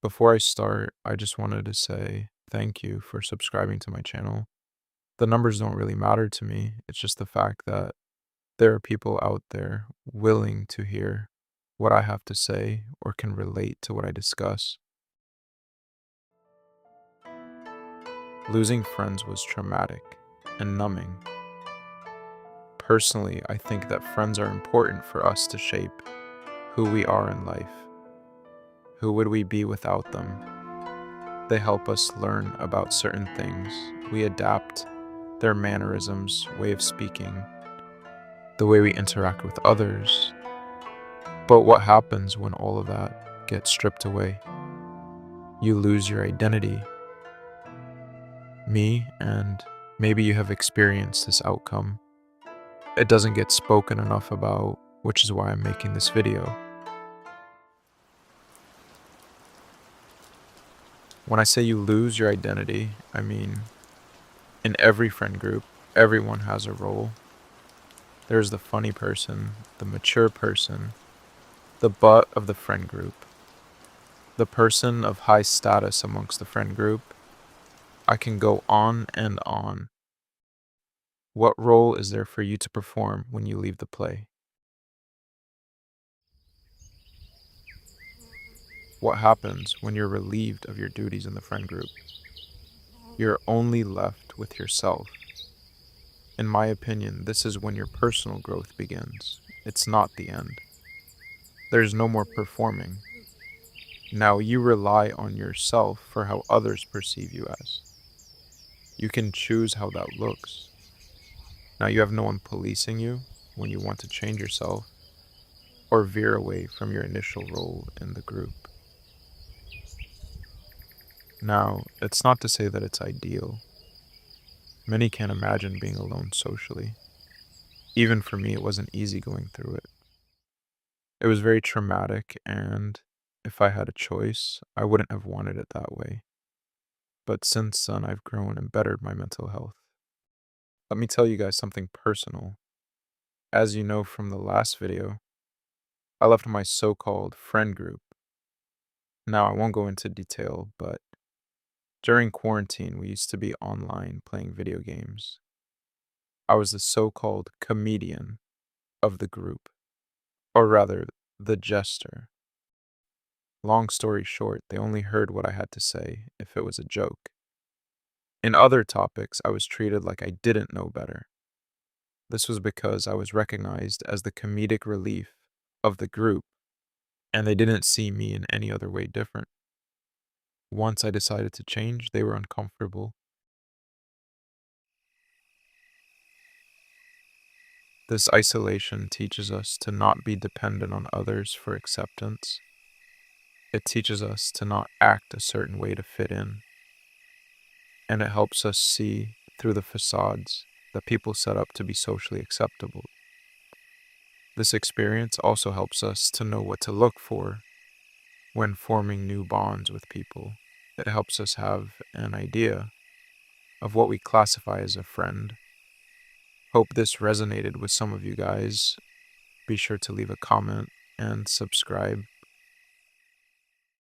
Before I start, I just wanted to say thank you for subscribing to my channel. The numbers don't really matter to me. It's just the fact that there are people out there willing to hear what I have to say or can relate to what I discuss. Losing friends was traumatic and numbing. Personally, I think that friends are important for us to shape who we are in life. Who would we be without them? They help us learn about certain things. We adapt their mannerisms, way of speaking, the way we interact with others. But what happens when all of that gets stripped away? You lose your identity. Me, and maybe you have experienced this outcome. It doesn't get spoken enough about, which is why I'm making this video. When I say you lose your identity, I mean in every friend group, everyone has a role. There's the funny person, the mature person, the butt of the friend group, the person of high status amongst the friend group. I can go on and on. What role is there for you to perform when you leave the play? What happens when you're relieved of your duties in the friend group? You're only left with yourself. In my opinion, this is when your personal growth begins. It's not the end. There's no more performing. Now you rely on yourself for how others perceive you as. You can choose how that looks. Now you have no one policing you when you want to change yourself or veer away from your initial role in the group. Now, it's not to say that it's ideal. Many can't imagine being alone socially. Even for me, it wasn't easy going through it. It was very traumatic, and if I had a choice, I wouldn't have wanted it that way. But since then, I've grown and bettered my mental health. Let me tell you guys something personal. As you know from the last video, I left my so-called friend group. Now, I won't go into detail, but during quarantine, we used to be online playing video games. I was the so-called comedian of the group, or rather, the jester. Long story short, they only heard what I had to say if it was a joke. In other topics, I was treated like I didn't know better. This was because I was recognized as the comedic relief of the group, and they didn't see me in any other way different. Once I decided to change, they were uncomfortable. This isolation teaches us to not be dependent on others for acceptance. It teaches us to not act a certain way to fit in. And it helps us see through the facades that people set up to be socially acceptable. This experience also helps us to know what to look for when forming new bonds with people. It helps us have an idea of what we classify as a friend. Hope this resonated with some of you guys. Be sure to leave a comment and subscribe.